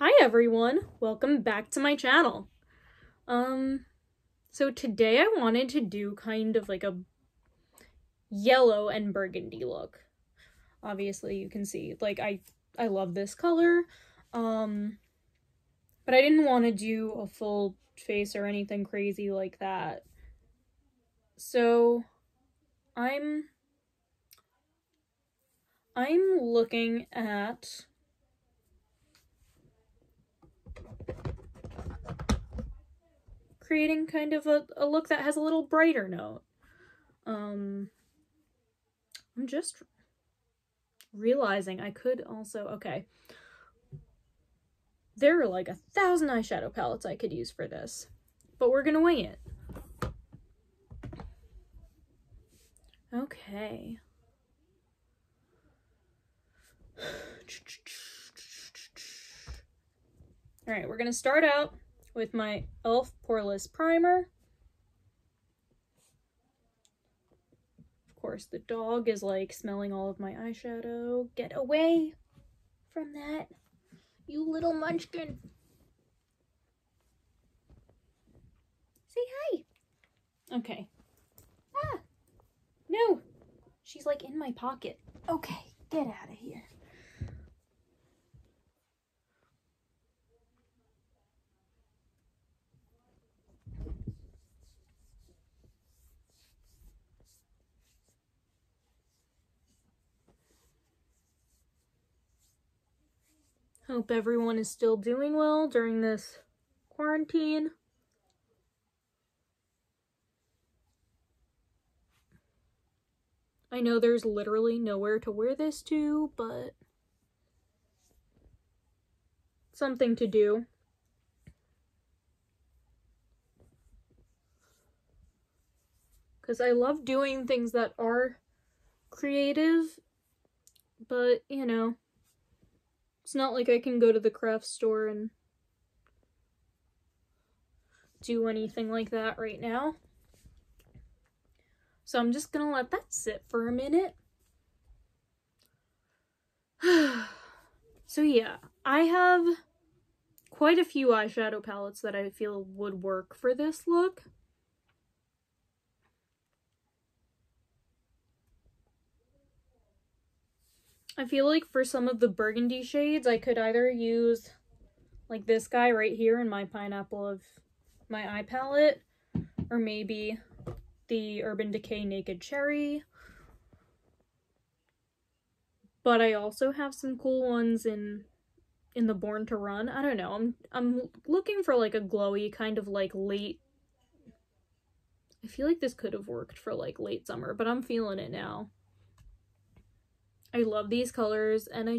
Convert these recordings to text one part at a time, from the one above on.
Hi everyone, welcome back to my channel. So today I wanted to do kind of like a yellow and burgundy look. Obviously you can see, like, I love this color, but I didn't want to do a full face or anything crazy like that. So I'm looking at creating kind of a look that has a little brighter note. I'm just realizing I could also, okay, there are like 1,000 eyeshadow palettes I could use for this, but we're gonna wing it. Okay. Alright, we're gonna start out with my e.l.f. Poreless Primer. Of course, the dog is like smelling all of my eyeshadow. Get away from that, you little munchkin. Say hi. Okay. Ah! No! She's like in my pocket. Okay, get out of here. Hope everyone is still doing well during this quarantine. I know there's literally nowhere to wear this to, but something to do. Because I love doing things that are creative, but, you know, it's not like I can go to the craft store and do anything like that right now. So I'm just gonna let that sit for a minute. So yeah, I have quite a few eyeshadow palettes that I feel would work for this look. I feel like for some of the burgundy shades, I could either use like this guy right here in my Pineapple of my eye palette, or maybe the Urban Decay Naked Cherry. But I also have some cool ones in the Born to Run. I don't know. I'm looking for like a glowy kind of like late. I feel like this could have worked for like late summer, but I'm feeling it now. I love these colors, and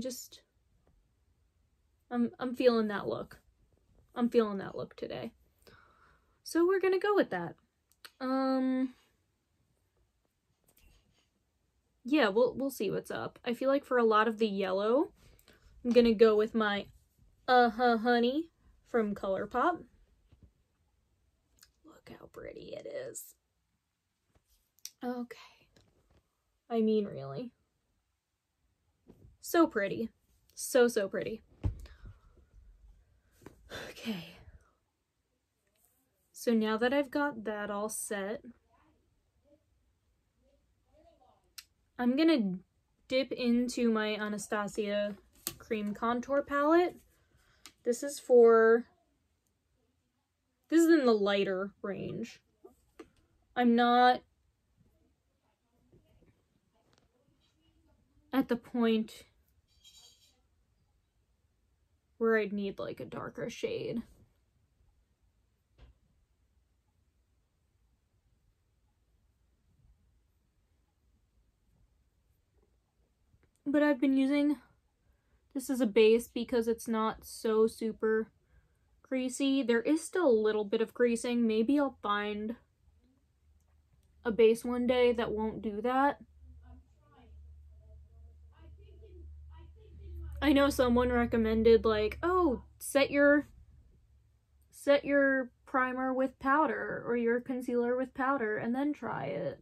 I'm feeling that look. I'm feeling that look today. So we're gonna go with that. Yeah, we'll see what's up. I feel like for a lot of the yellow, I'm gonna go with my Honey from ColourPop. Look how pretty it is. Okay. I mean, really. So pretty. So pretty. Okay. So now that I've got that all set, I'm gonna dip into my Anastasia Cream Contour Palette. This is in the lighter range. I'm not at the point where I'd need like a darker shade. But I've been using this as a base because it's not so super creasy. There is still a little bit of creasing. Maybe I'll find a base one day that won't do that. I know someone recommended like, oh, set your primer with powder or your concealer with powder and then try it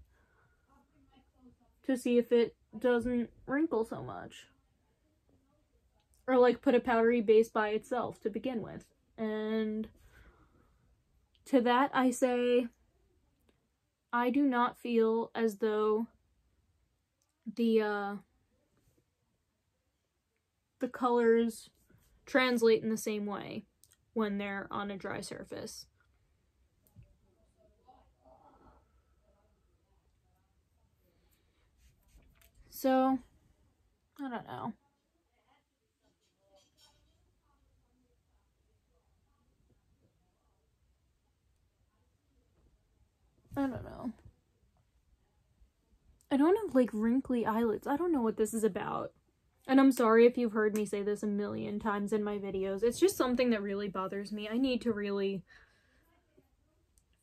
to see if it doesn't wrinkle so much. or like put a powdery base by itself to begin with. And to that I say, I do not feel as though the colors translate in the same way when they're on a dry surface. So, I don't know. I don't know. I don't have like wrinkly eyelids. I don't know what this is about. And I'm sorry if you've heard me say this a million times in my videos. It's just something that really bothers me. I need to really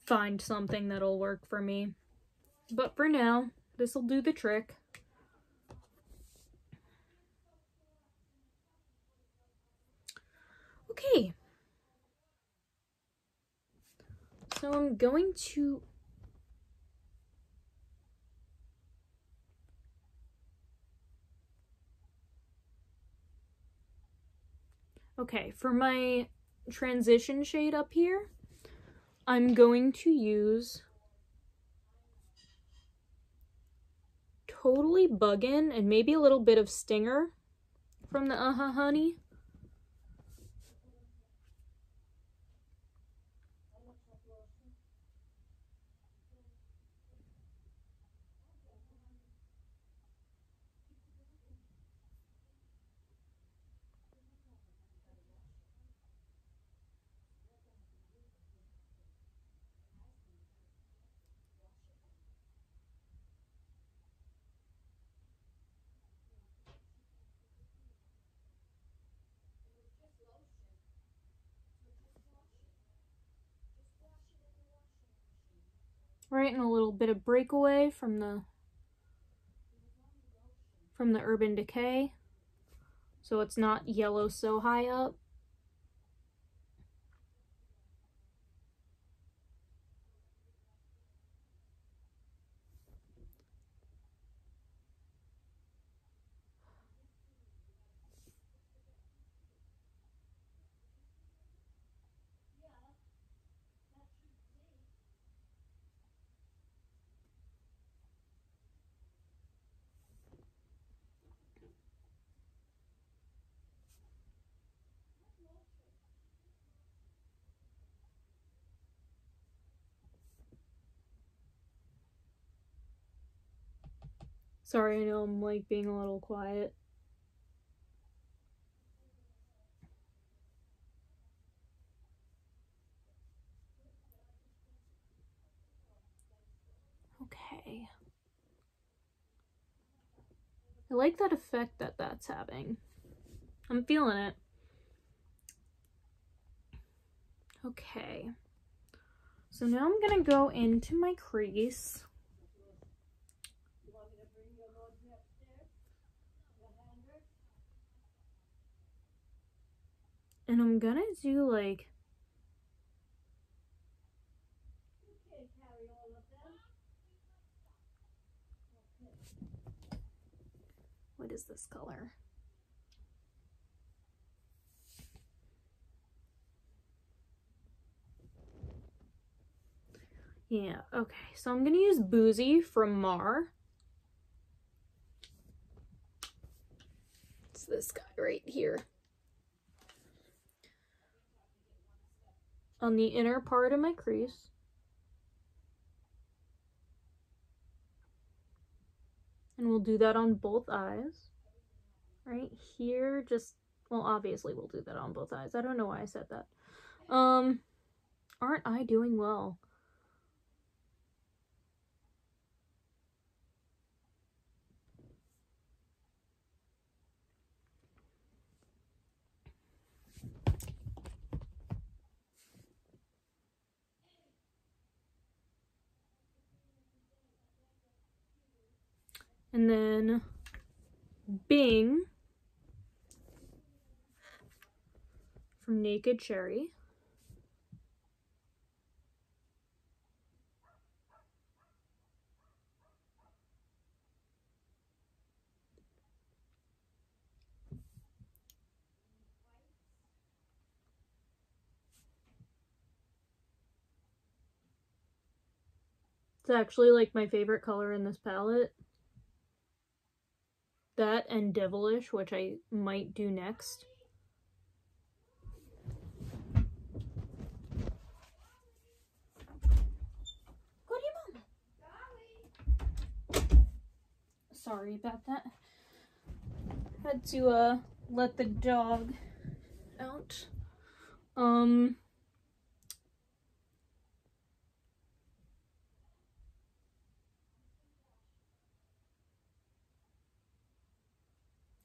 find something that'll work for me. But for now, this'll do the trick. Okay. So I'm going to... Okay, for my transition shade up here, I'm going to use Totally Buggin' and maybe a little bit of Stinger from the Honey. Right, and a little bit of Breakaway from the Urban Decay, so it's not yellow so high up. Sorry, I know I'm like being a little quiet. Okay. I like that effect that that's having. I'm feeling it. Okay. So now I'm gonna go into my crease. And I'm gonna do like... What is this color? Yeah, okay. So I'm gonna use Boozy from Mar. It's this guy right here. On the inner part of my crease. And we'll do that on both eyes. Right here, just, well, obviously we'll do that on both eyes. I don't know why I said that. Aren't I doing well? And then Bing from Naked Cherry. It's actually like my favorite color in this palette. That and Devilish, which I might do next. Go to your mom. Sorry about that. Had to let the dog out.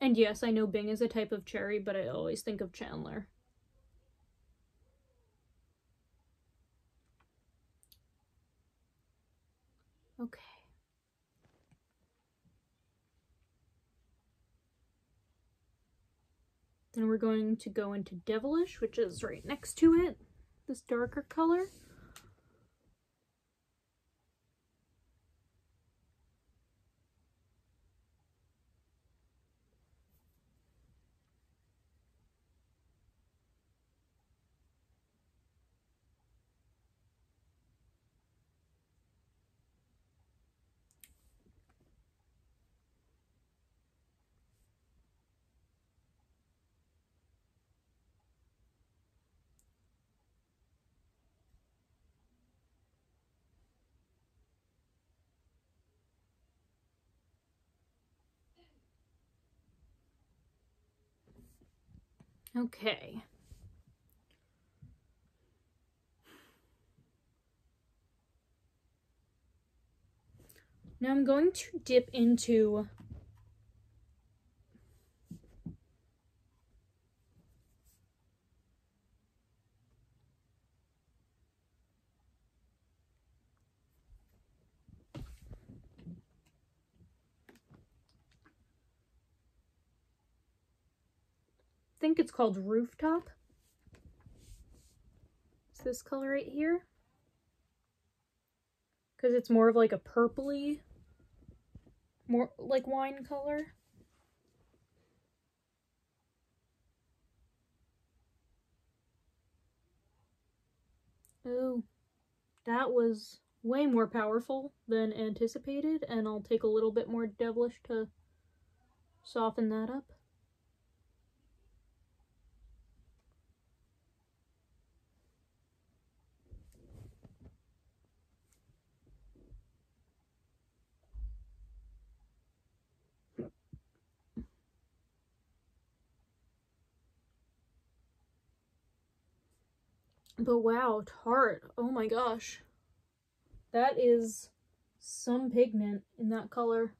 And yes, I know Bing is a type of cherry, but I always think of Chandler. Okay. Then we're going to go into Devilish, which is right next to it, this darker color. Okay. Now I'm going to dip into I think it's called Rooftop. It's this color right here. Because it's more of like a purpley, more like wine color. Oh, that was way more powerful than anticipated, and I'll take a little bit more Devilish to soften that up. But wow, Tarte, oh my gosh. That is some pigment in that color.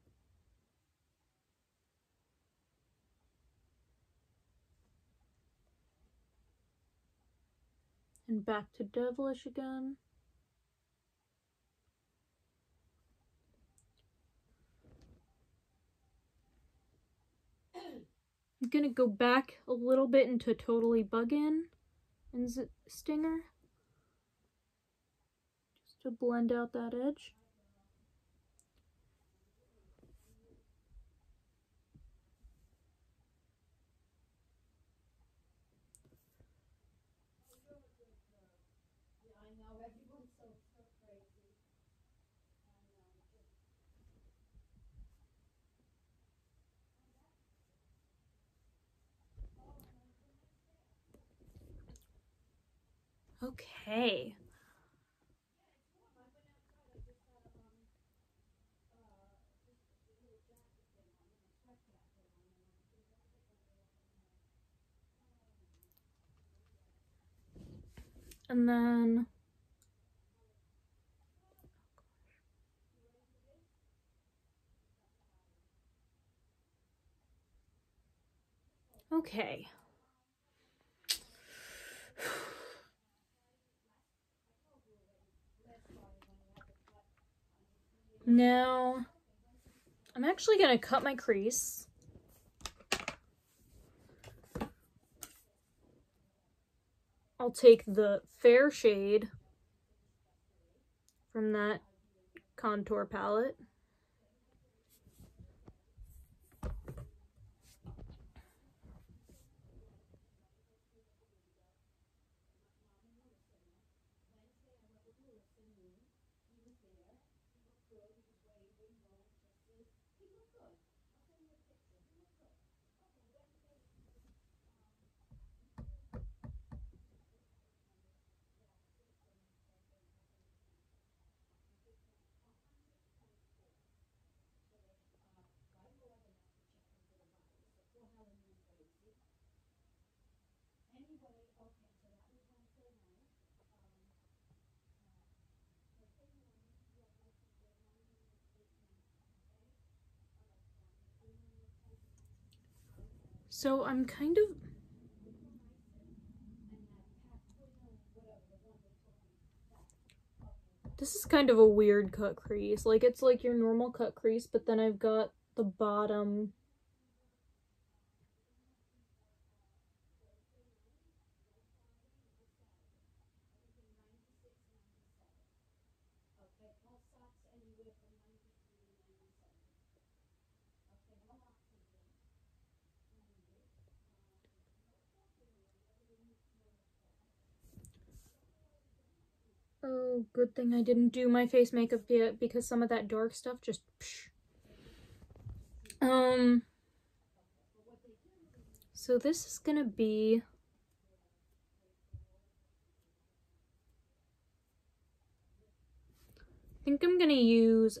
And back to Devilish again. I'm gonna go back a little bit into Totally Bug-In and Stinger. Just to blend out that edge. Okay. And then okay. Now I'm actually gonna cut my crease. I'll take the fair shade from that contour palette. So I'm kind of... This is kind of a weird cut crease. Like, it's like your normal cut crease, but then I've got the bottom... Oh, good thing I didn't do my face makeup yet because some of that dark stuff just... Psh. So this is gonna be... I think I'm gonna use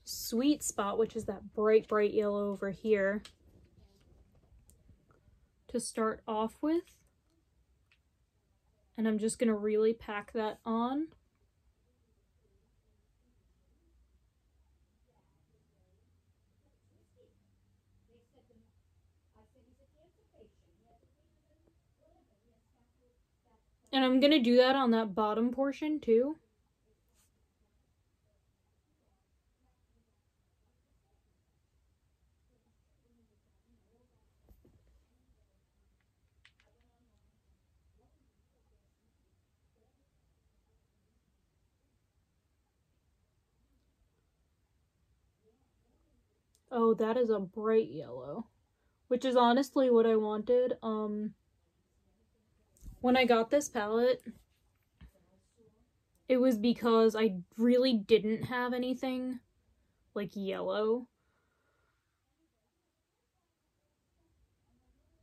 Sweet Spot, which is that bright, bright yellow over here, to start off with. And I'm just gonna really pack that on. And I'm gonna do that on that bottom portion too. Oh, that is a bright yellow, which is honestly what I wanted. When I got this palette, it was because I really didn't have anything like yellow.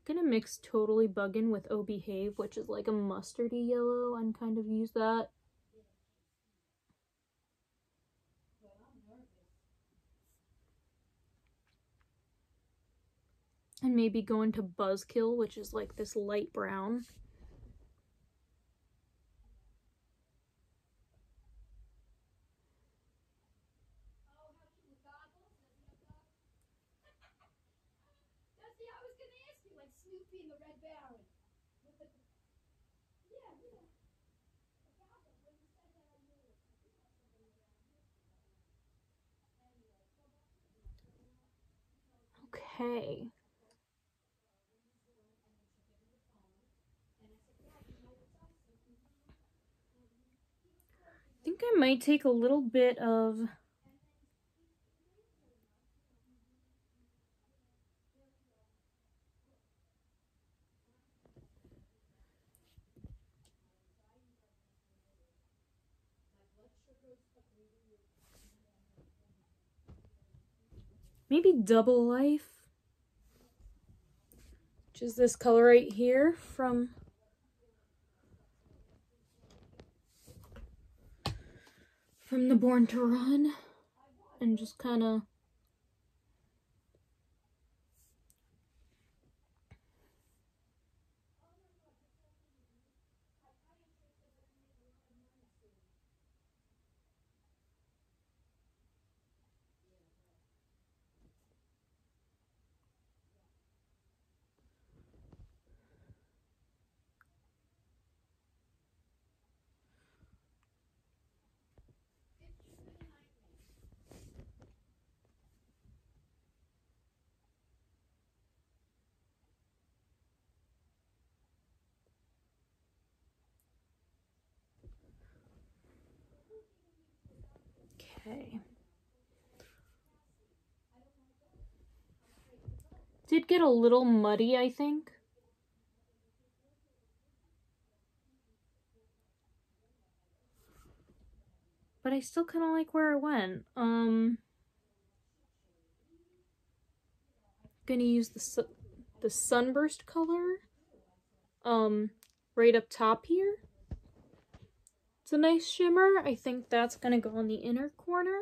I'm gonna mix Totally Buggin' with Oh Behave, which is like a mustardy yellow, and kind of use that. And maybe go into Buzzkill, which is like this light brown. Okay. I think I might take a little bit of maybe Double Life, which is this color right here from the Born to Run, and just kind of okay. Did get a little muddy, I think. But I still kind of like where it went. Gonna use the Sunburst color, right up top here. It's a nice shimmer. I think that's gonna go on the inner corner.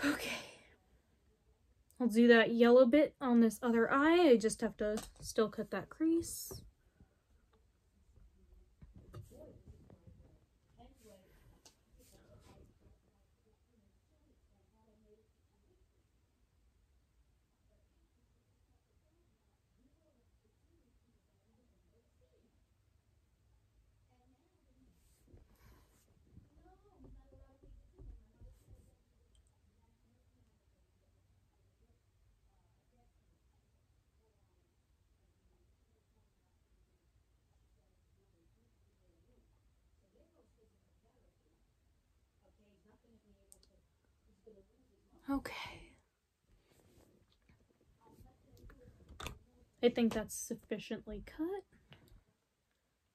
Okay. I'll do that yellow bit on this other eye. I just have to still cut that crease. Okay. I think that's sufficiently cut.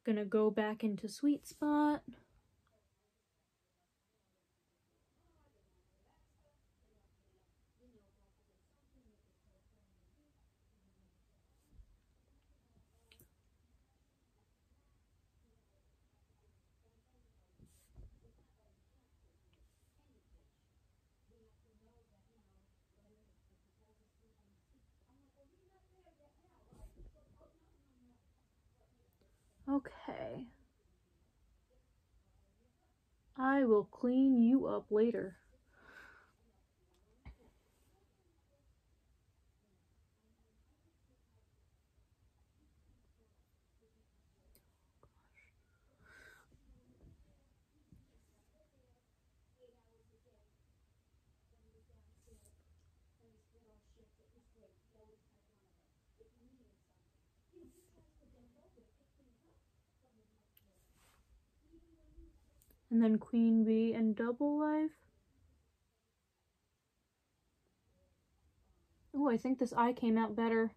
Gonna go back into sweet spot. Okay. I will clean you up later. And then queen bee and double life. Oh, I think this eye came out better.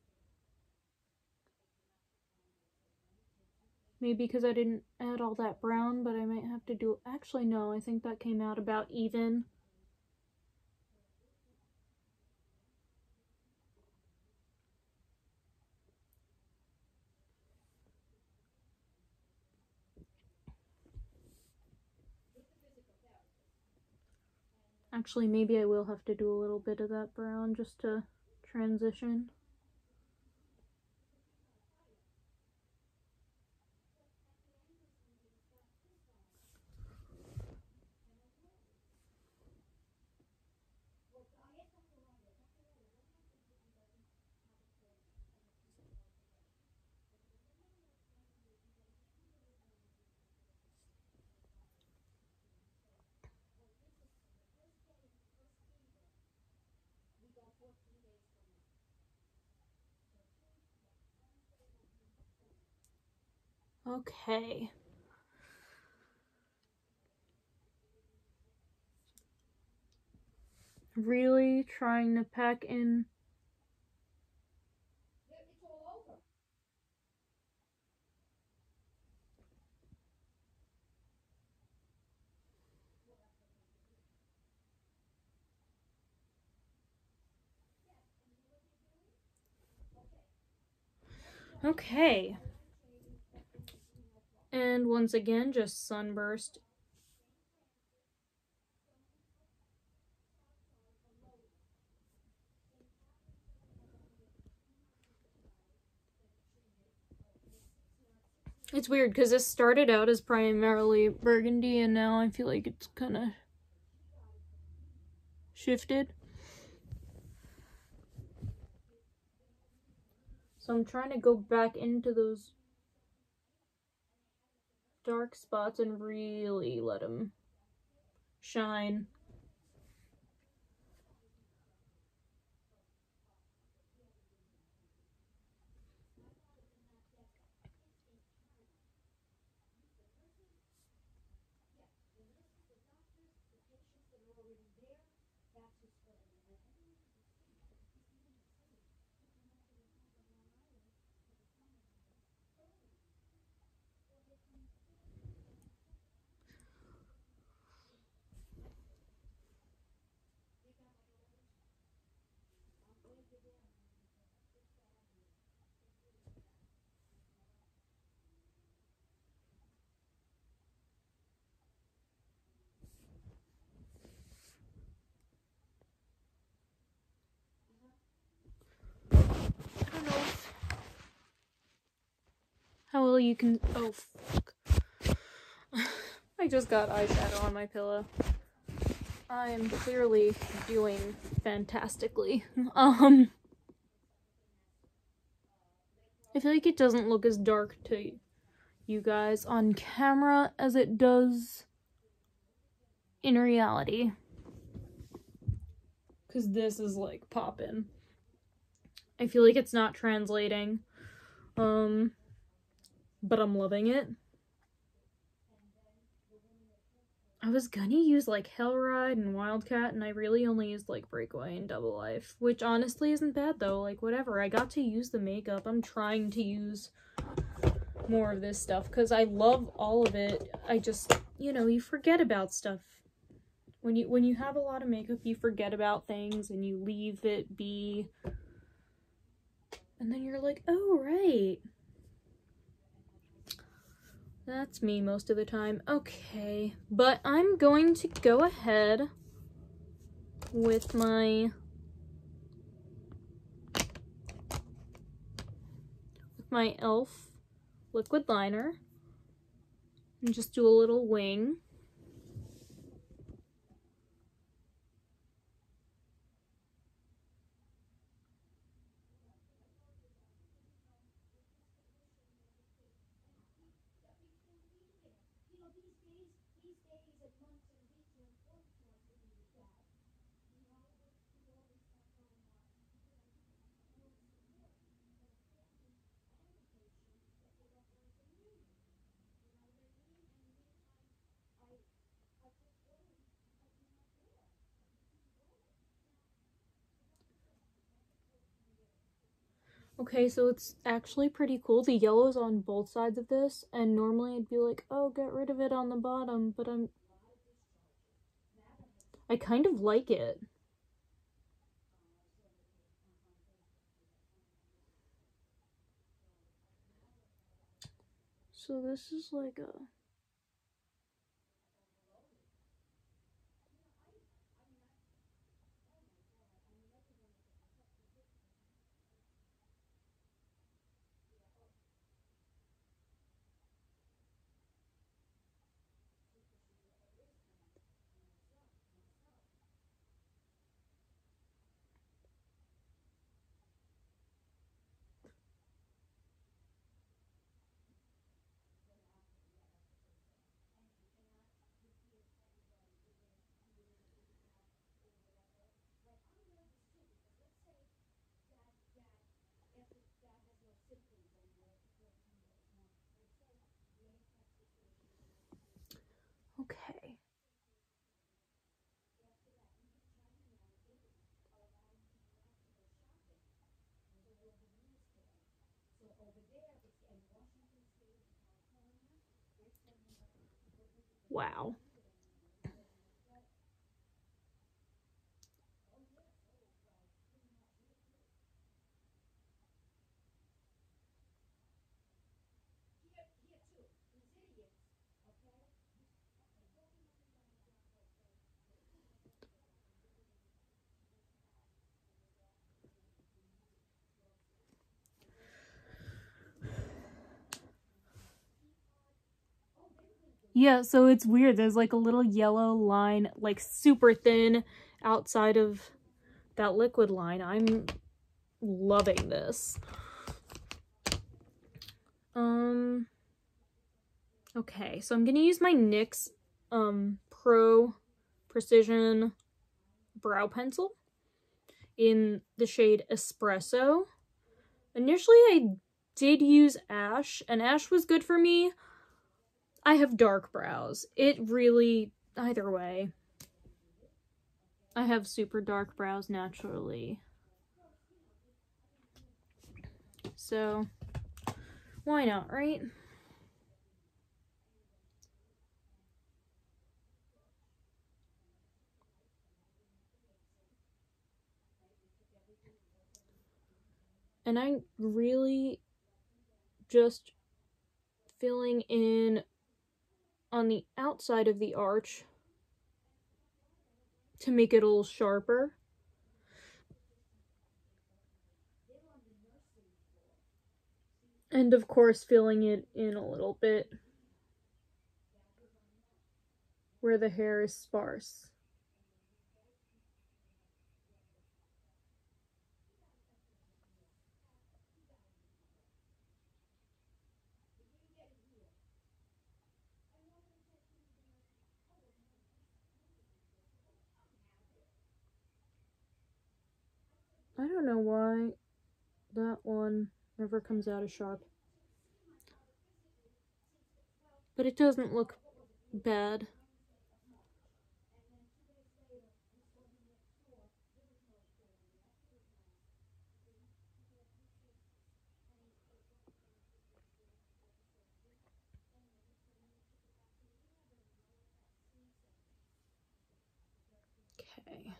Maybe because I didn't add all that brown, but I might have to do... Actually, no, I think that came out about even. Actually, maybe I will have to do a little bit of that brown just to transition. Okay. Really trying to pack in. Okay. And once again, just sunburst. It's weird because this started out as primarily burgundy and now I feel like it's kind of shifted. So I'm trying to go back into those dark spots and really let them shine. how well you can, oh fuck. I just got eyeshadow on my pillow. I am clearly doing fantastically. I feel like it doesn't look as dark to you guys on camera as it does in reality. Because this is like poppin'. I feel like it's not translating. But I'm loving it. I was gonna use like Hellride and Wildcat, and I really only used like Breakaway and Double Life, which honestly isn't bad though. Like, whatever. I got to use the makeup. I'm trying to use more of this stuff because I love all of it. I just, you know, you forget about stuff. When you have a lot of makeup, you forget about things and you leave it be. And then you're like, oh, right. That's me most of the time. Okay, but I'm going to go ahead with my e.l.f. liquid liner and just do a little wing. Okay, so it's actually pretty cool. The yellow's on both sides of this, and normally I'd be like, oh, get rid of it on the bottom, but I kind of like it. So this is like a... Okay. Wow. Yeah, so it's weird. There's like a little yellow line, like super thin outside of that liquid line. I'm loving this. Okay, so I'm gonna use my NYX Pro Precision Brow Pencil in the shade Espresso. Initially, I did use Ash, and Ash was good for me. I have dark brows. It really, either way. I have super dark brows naturally. So, why not, right? And I'm really just filling in on the outside of the arch to make it a little sharper. And of course filling it in a little bit where the hair is sparse. I don't know why that one never comes out as sharp. But it doesn't look bad. Okay.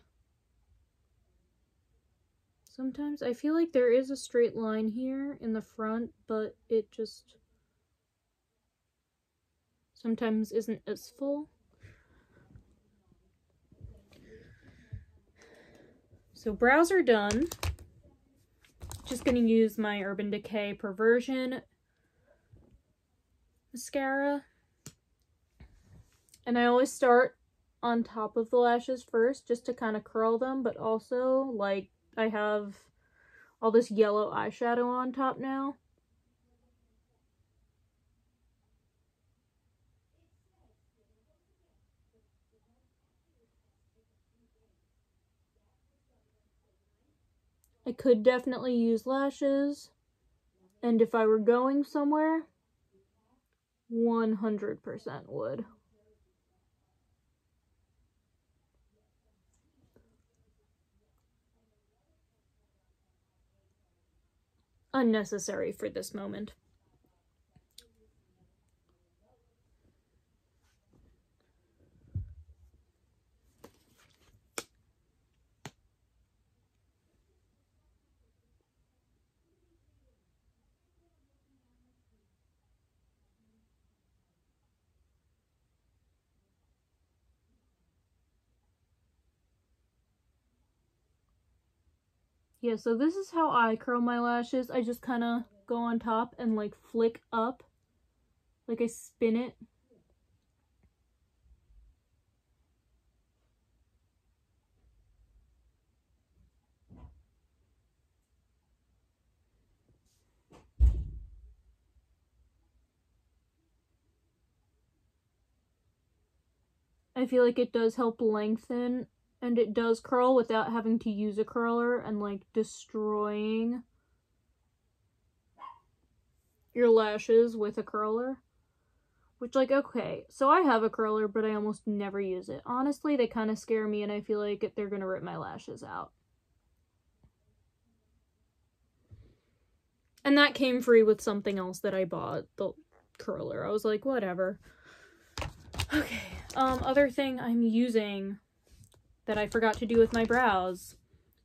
Sometimes I feel like there is a straight line here in the front, but it just sometimes isn't as full. So brows are done. Just gonna use my Urban Decay Perversion mascara. And I always start on top of the lashes first just to kind of curl them, but also like I have all this yellow eyeshadow on top now. I could definitely use lashes, and if I were going somewhere, 100% would. Unnecessary for this moment. Yeah, so this is how I curl my lashes. I just kind of go on top and like flick up, like I spin it. I feel like it does help lengthen, and it does curl without having to use a curler and like destroying your lashes with a curler. Which, like, okay, so I have a curler, but I almost never use it. Honestly, they kind of scare me, and I feel like they're gonna rip my lashes out. And that came free with something else that I bought, the curler. I was like, whatever. Okay, other thing I'm using that I forgot to do with my brows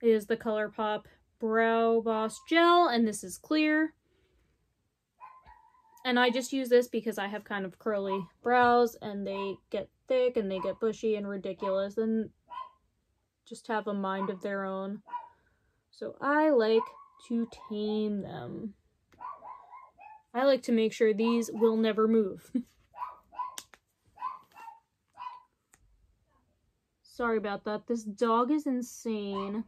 is the ColourPop Brow Boss Gel, and this is clear. And I just use this because I have kind of curly brows, and they get thick, and they get bushy and ridiculous, and just have a mind of their own. So I like to tame them. I like to make sure these will never move. Sorry about that. This dog is insane.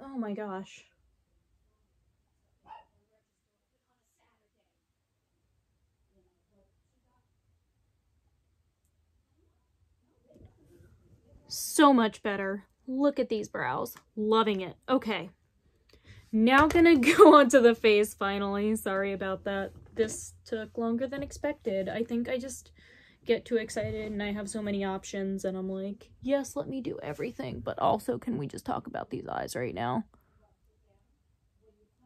Oh my gosh. So much better. Look at these brows. Loving it. Okay. Now gonna go on to the face finally. Sorry about that. This took longer than expected. I think I just get too excited and I have so many options and I'm like, yes, let me do everything. But also, can we just talk about these eyes right now?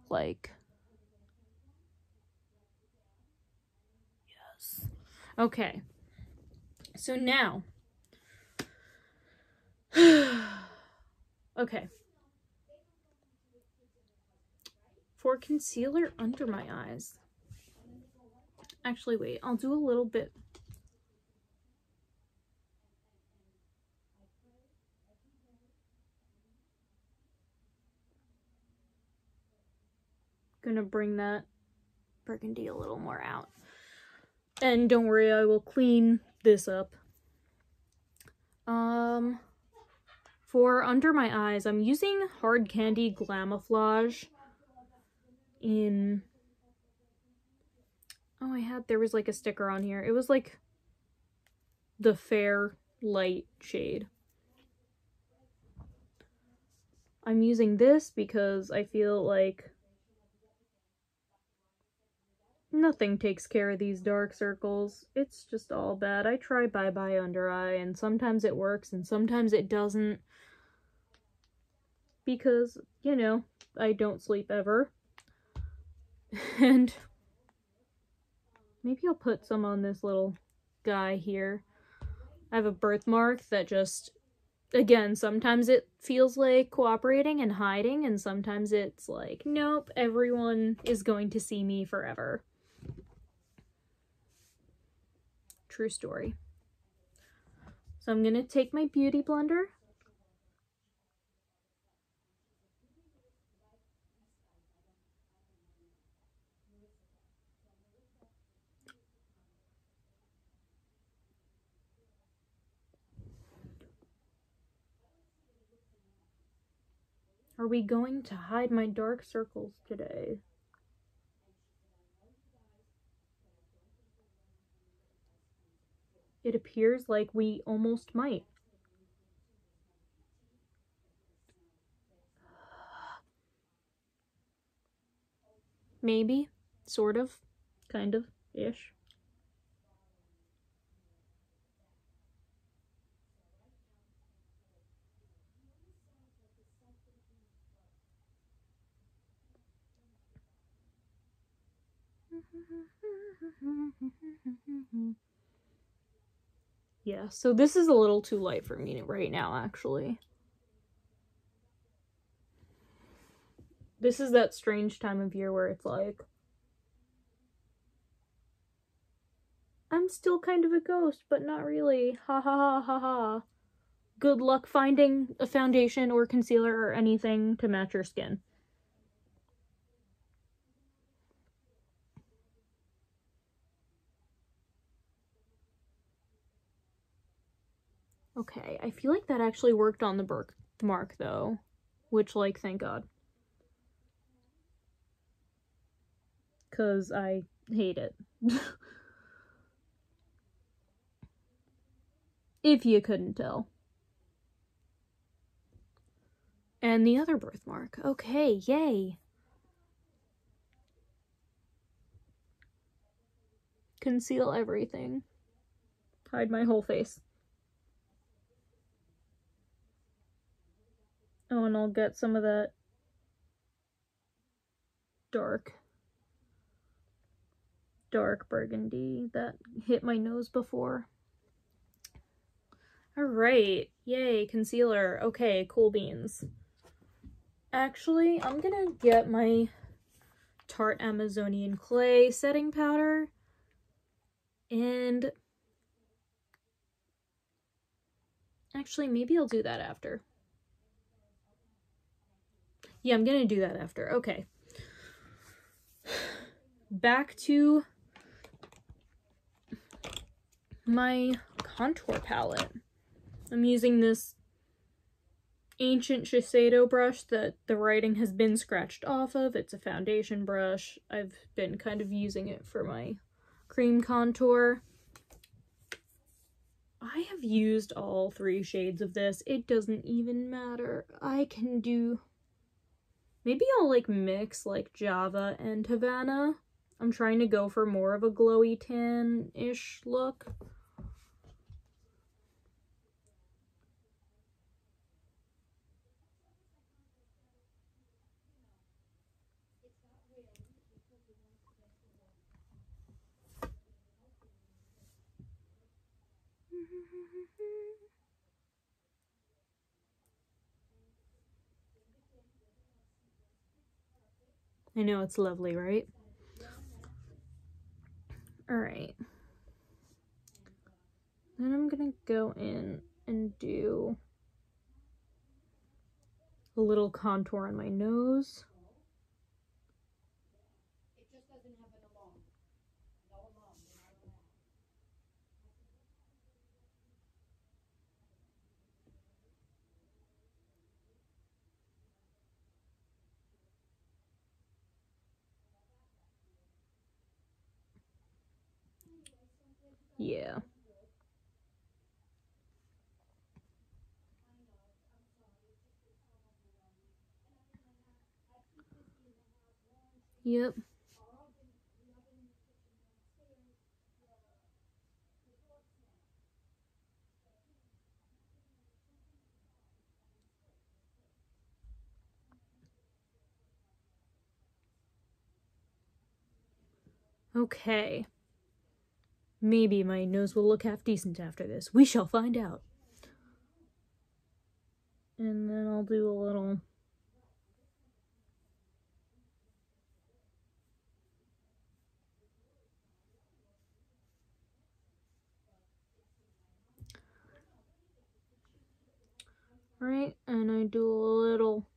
Like, yes. Okay. So now. Okay. For concealer under my eyes. Actually, wait. I'll do a little bit. Gonna bring that burgundy a little more out. And don't worry, I will clean this up. For under my eyes, I'm using Hard Candy Glamouflage in... Oh, there was like a sticker on here. It was like the fair light shade. I'm using this because I feel like nothing takes care of these dark circles. It's just all bad. I try Bye Bye Under Eye, and sometimes it works and sometimes it doesn't. Because, you know, I don't sleep ever. And maybe I'll put some on this little guy here. I have a birthmark that just, again, sometimes it feels like cooperating and hiding, and sometimes it's like, nope, everyone is going to see me forever. True story. So I'm gonna take my beauty blender. Are we going to hide my dark circles today? It appears like we almost might. Maybe. Sort of. Kind of. Ish. Yeah, so this is a little too light for me right now, actually. This is that strange time of year where it's like, I'm still kind of a ghost, but not really. Ha ha ha ha ha. Good luck finding a foundation or concealer or anything to match your skin. Okay, I feel like that actually worked on the birthmark, though. Which, like, thank God. Because I hate it. If you couldn't tell. And the other birthmark. Okay, yay. Conceal everything. Hide my whole face. Oh, and I'll get some of that dark burgundy that hit my nose before. Alright, yay, concealer. Okay, cool beans. Actually, I'm gonna get my Tarte Amazonian Clay setting powder, and actually, maybe I'll do that after. Yeah, I'm gonna do that after. Okay. Back to my contour palette. I'm using this ancient Shiseido brush that the writing has been scratched off of. It's a foundation brush. I've been kind of using it for my cream contour. I have used all 3 shades of this. It doesn't even matter. I can do... Maybe I'll like mix like Java and Havana. I'm trying to go for more of a glowy tan-ish look. I know, it's lovely, right? Alright. Then I'm gonna go in and do a little contour on my nose. Yeah. Yep. Okay. Maybe my nose will look half decent after this. We shall find out. And then I'll do a little... Right, and I do a little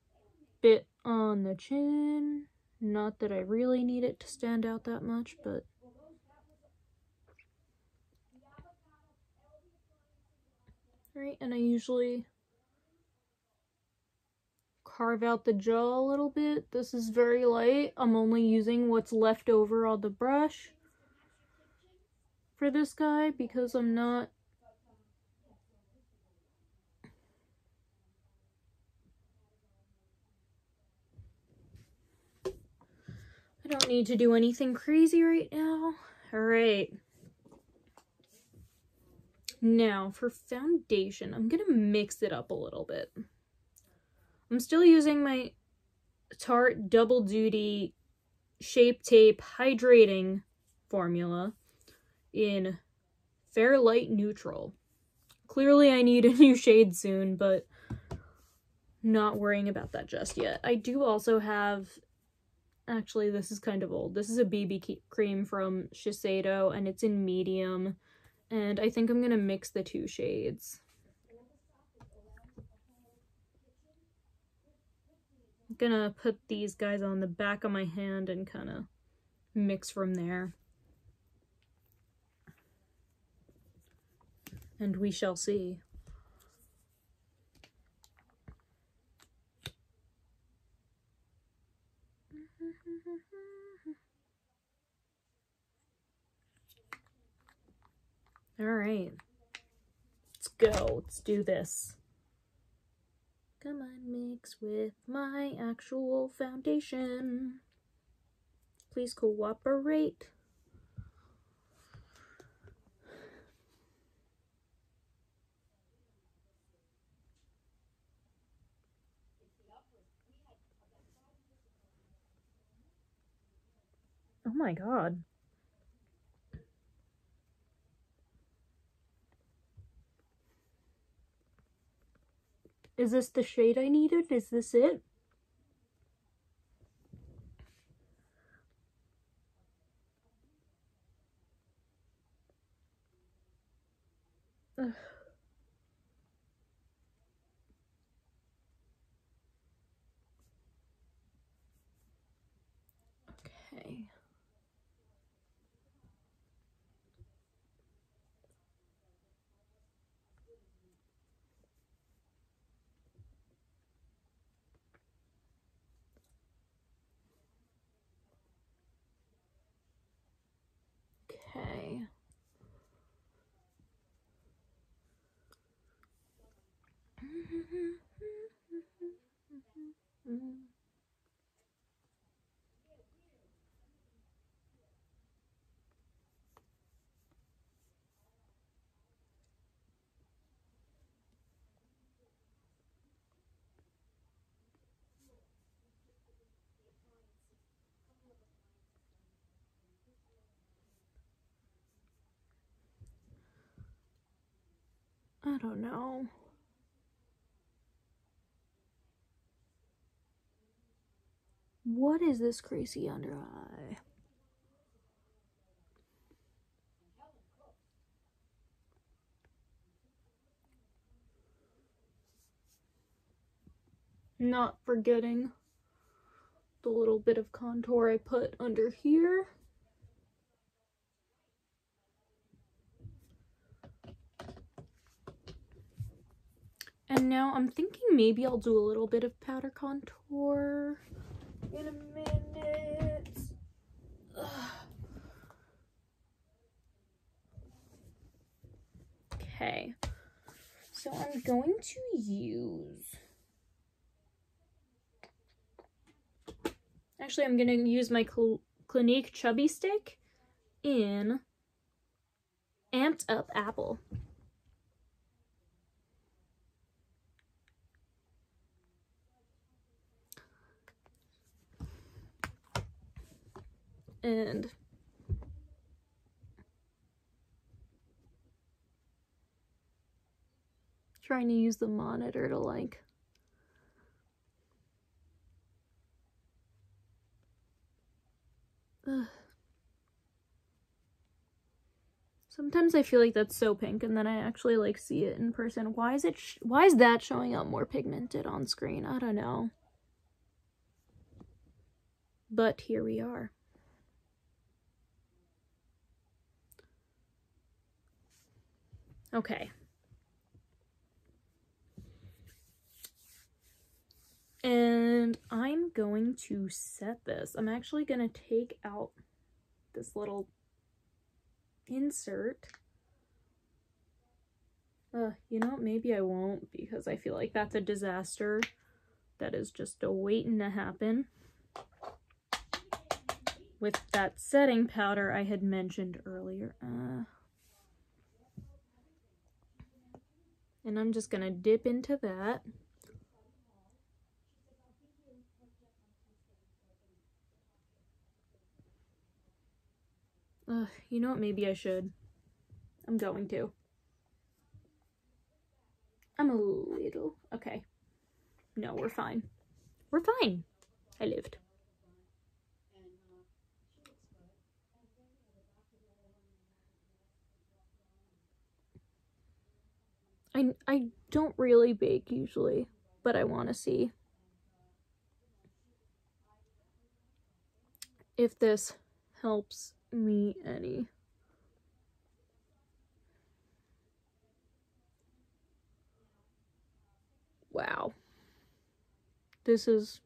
bit on the chin. Not that I really need it to stand out that much, but... Right, and I usually carve out the jaw a little bit. This is very light. I'm only using what's left over on the brush for this guy because I'm not... I don't need to do anything crazy right now. Alright. Now, for foundation, I'm gonna mix it up a little bit. I'm still using my Tarte Double Duty Shape Tape Hydrating formula in Fair Light Neutral. Clearly I need a new shade soon, but not worrying about that just yet. I do also have... Actually, this is kind of old. This is a BB cream from Shiseido, and it's in medium. And I think I'm gonna mix the two shades. I'm gonna put these guys on the back of my hand and kind of mix from there. And we shall see. Alright. Let's go. Let's do this. Come on, mix with my actual foundation. Please cooperate. Oh my god. Is this the shade I needed? Is this it? Ugh. Okay. Okay. I don't know. What is this crazy under eye? Not forgetting the little bit of contour I put under here. And now I'm thinking maybe I'll do a little bit of powder contour in a minute. Ugh. Okay, so I'm going to use... Actually, I'm going to use my Clinique Chubby Stick in Amped Up Apple. And trying to use the monitor to like sometimes I feel like that's so pink and then I actually like see it in person. Why is that showing up more pigmented on screen? I don't know. But here we are. Okay. And I'm going to set this. I'm actually going to take out this little insert. You know, maybe I won't because I feel like that's a disaster. That is just a waiting to happen. With that setting powder I had mentioned earlier. And I'm just going to dip into that. You know what? Maybe I should. I'm going to. I'm a little... Okay. No, we're fine. We're fine. I lived. I don't really bake usually, but I want to see if this helps me any. Wow. This is...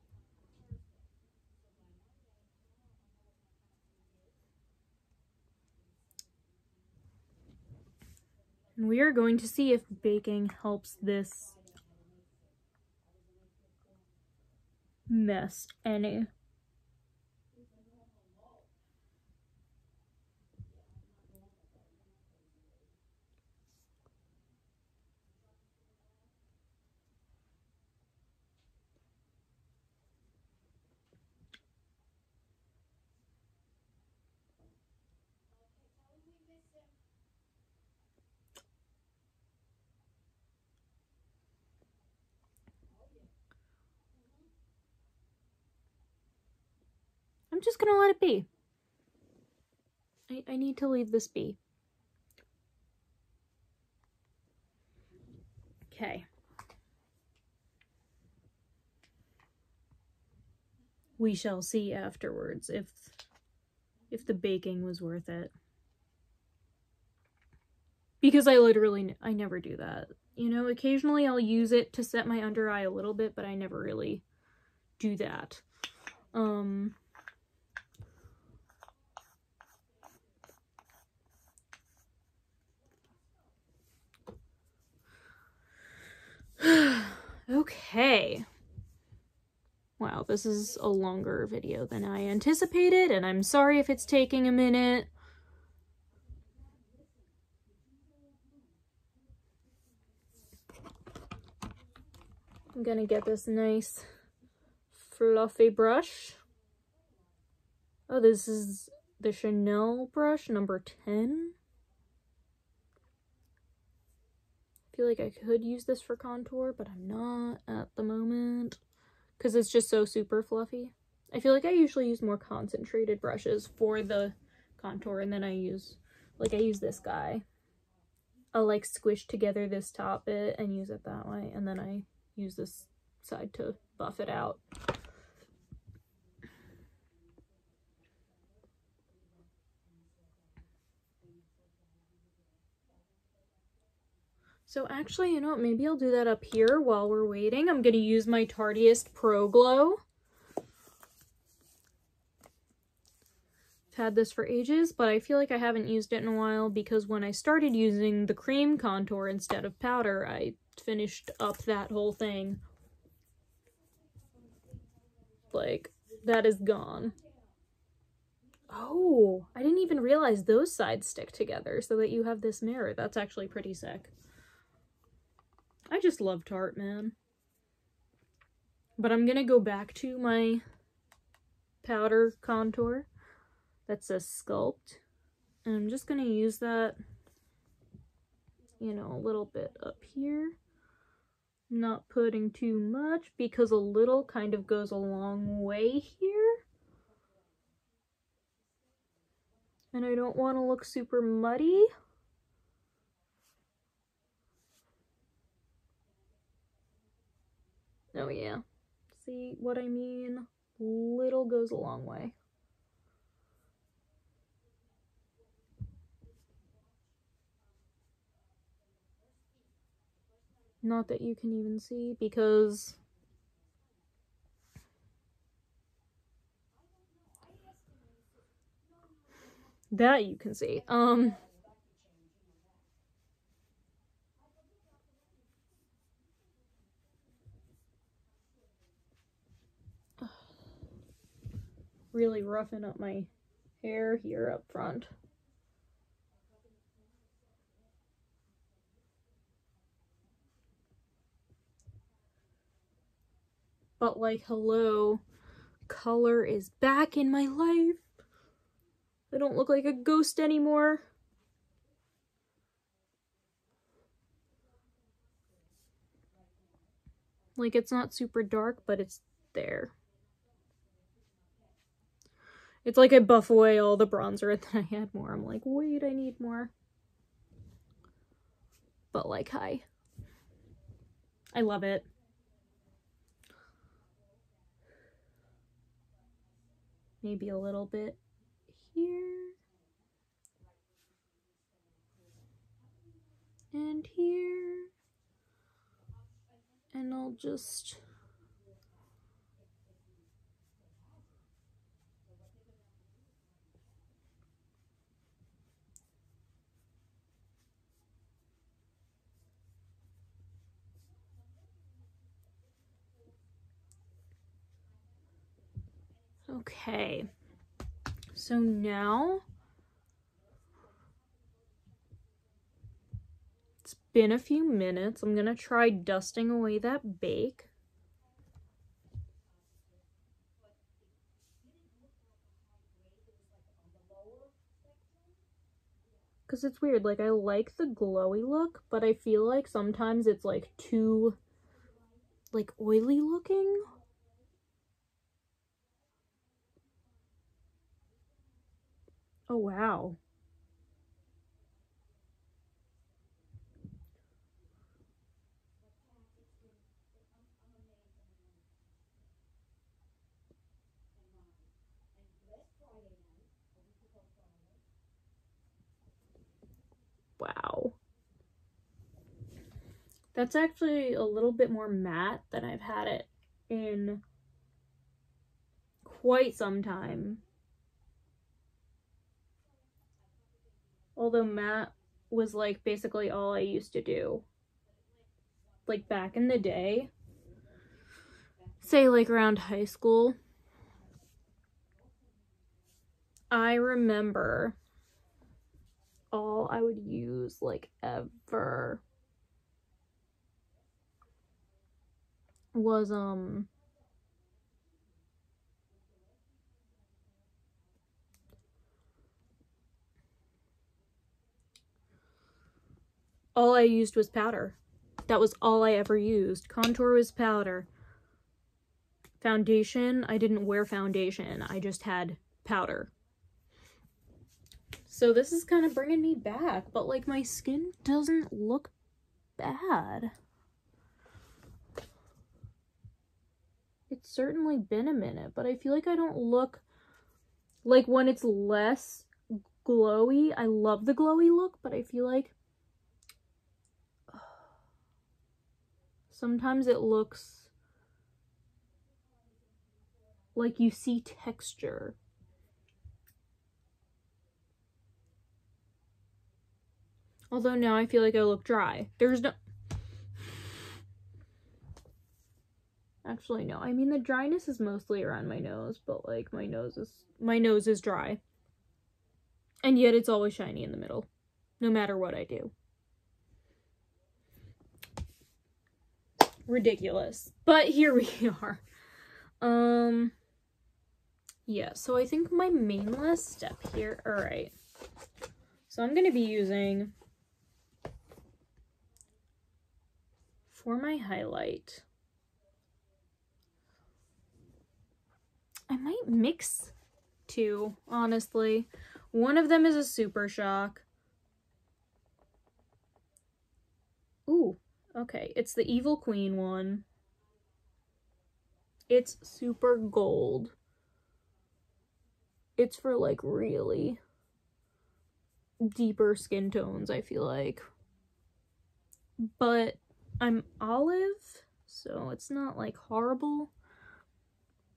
And we are going to see if baking helps this mess any. I'm just gonna let it be. I need to leave this be. Okay. We shall see afterwards if the baking was worth it. Because I never do that. You know, occasionally I'll use it to set my under eye a little bit, but I never really do that. Okay. Wow, this is a longer video than I anticipated, and I'm sorry if it's taking a minute. I'm gonna get this nice fluffy brush. Oh, this is the Chanel brush, number 10. I feel like I could use this for contour, but I'm not at the moment because it's just so super fluffy. I feel like I usually use more concentrated brushes for the contour, and then I use this guy. I'll like squish together this top bit and use it that way, and then I use this side to buff it out. So actually, you know what, maybe I'll do that up here while we're waiting. I'm gonna use my Tarteist Pro Glow. had this for ages, but I feel like I haven't used it in a while because when I started using the cream contour instead of powder, I finished up that whole thing. Like, that is gone. Oh, I didn't even realize those sides stick together so that you have this mirror. That's actually pretty sick. I just love Tarte, man. But I'm gonna go back to my powder contour that says Sculpt. And I'm just gonna use that, you know, a little bit up here. Not putting too much because a little kind of goes a long way here. And I don't want to look super muddy. Oh yeah. See what I mean? Little goes a long way. Not that you can even see because that you can see. Really roughing up my hair here up front. But like, hello, color is back in my life. I don't look like a ghost anymore. Like, it's not super dark, but it's there. It's like I buff away all the bronzer and then I add more. I'm like, wait, I need more. But like, hi. I love it. Maybe a little bit here. And here. And I'll just... Okay, so now it's been a few minutes. I'm gonna try dusting away that bake. Because it's weird, like I like the glowy look, but I feel like sometimes it's like too like oily looking. Oh wow. Wow. That's actually a little bit more matte than I've had it in quite some time. Although matte was like basically all I used to do. Like back in the day. Say like around high school. I remember all I would use like ever was all I used was powder. That was all I ever used. Contour was powder. Foundation, I didn't wear foundation. I just had powder. So this is kind of bringing me back, but like my skin doesn't look bad. It's certainly been a minute, but I feel like I don't look like when it's less glowy. I love the glowy look, but I feel like sometimes it looks like you see texture. Although now I feel like I look dry. There's no... Actually, no. I mean, the dryness is mostly around my nose, but, like, my nose is dry. And yet it's always shiny in the middle, no matter what I do. Ridiculous. But here we are. Yeah, so I think my main last step here... Alright. So I'm going to be using... For my highlight... I might mix two, honestly. One of them is a Super Shock. Ooh, okay. It's the Evil Queen one. It's super gold. It's for, like, really deeper skin tones, I feel like. But I'm olive, so it's not, like, horrible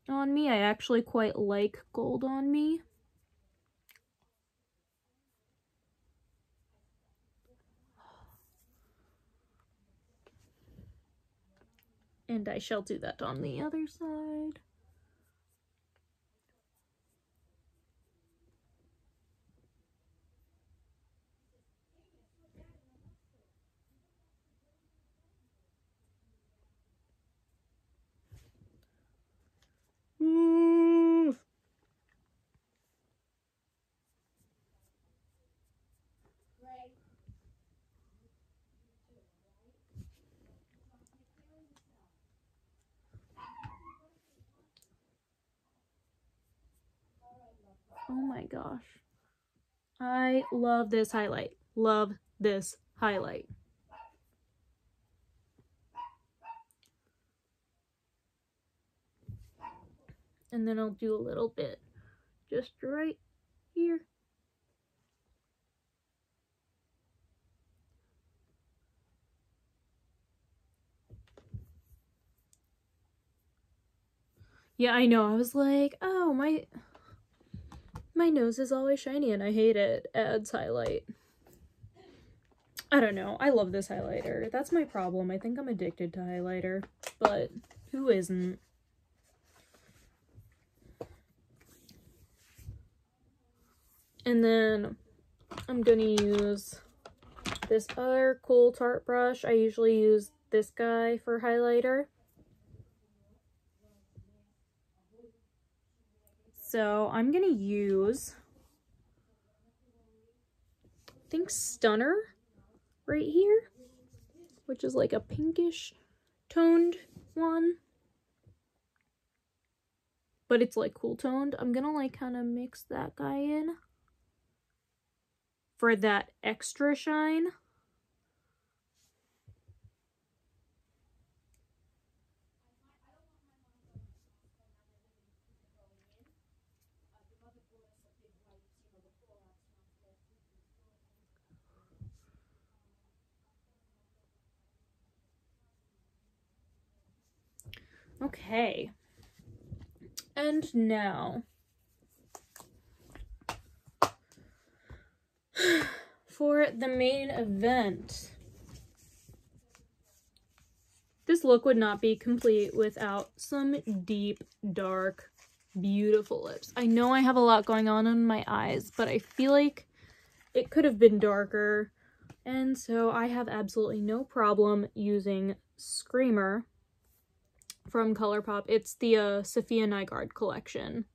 on me. I actually quite like gold on me. And I shall do that on the other side. Oh my gosh. I love this highlight. Love this highlight. And then I'll do a little bit just right here. Yeah, I know. I was like, oh, my nose is always shiny and I hate it. Adds highlight. I don't know. I love this highlighter. That's my problem. I think I'm addicted to highlighter, but who isn't? And then I'm gonna use this other cool Tarte brush. I usually use this guy for highlighter. So I'm gonna use, I think, Stunner right here, which is like a pinkish toned one. But it's like cool toned. I'm gonna like kind of mix that guy in for that extra shine. Okay. And now for the main event. This look would not be complete without some deep, dark, beautiful lips. I know I have a lot going on in my eyes, but I feel like it could have been darker. And so I have absolutely no problem using Screamer from ColourPop. It's the Sophia Nygaard collection.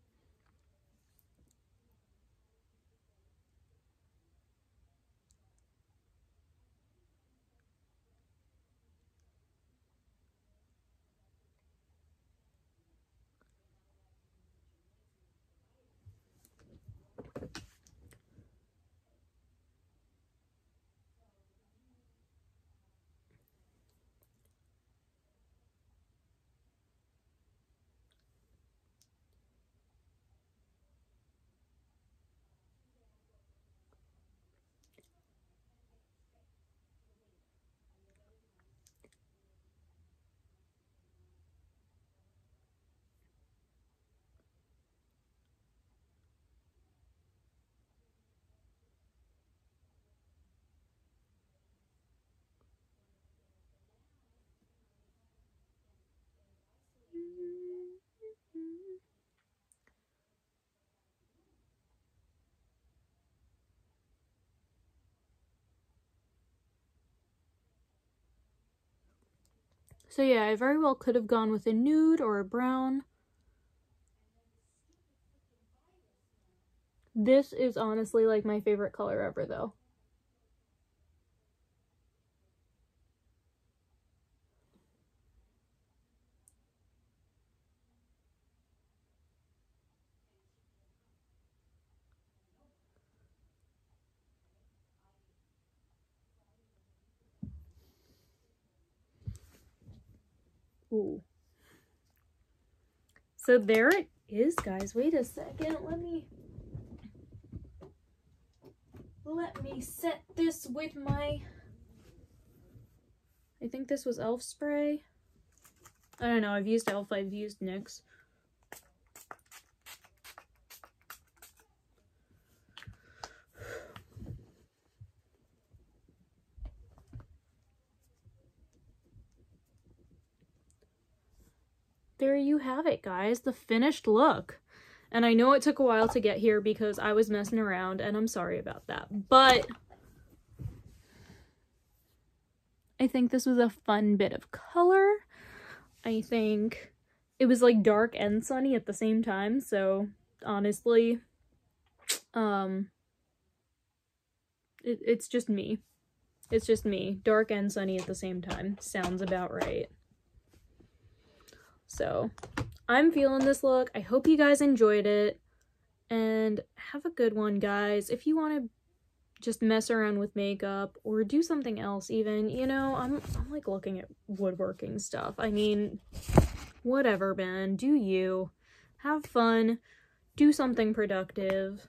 So yeah, I very well could have gone with a nude or a brown. This is honestly like my favorite color ever though. Ooh. So there it is, guys. Wait a second. Let me set this with my, I think this was e.l.f. spray. I don't know. I've used e.l.f. I've used NYX. There you have it, guys. The finished look. And I know it took a while to get here because I was messing around, and I'm sorry about that. But I think this was a fun bit of color. I think it was like dark and sunny at the same time, so honestly, it's just me. It's just me. Dark and sunny at the same time. Sounds about right. So, I'm feeling this look. I hope you guys enjoyed it. And have a good one, guys. If you want to just mess around with makeup or do something else even, you know, I'm like looking at woodworking stuff. I mean, whatever, man. Do you. Have fun. Do something productive.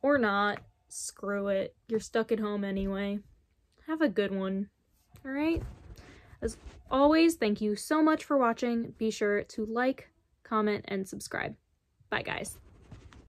Or not. Screw it. You're stuck at home anyway. Have a good one. Alright? As always, thank you so much for watching. Be sure to like, comment, and subscribe. Bye, guys.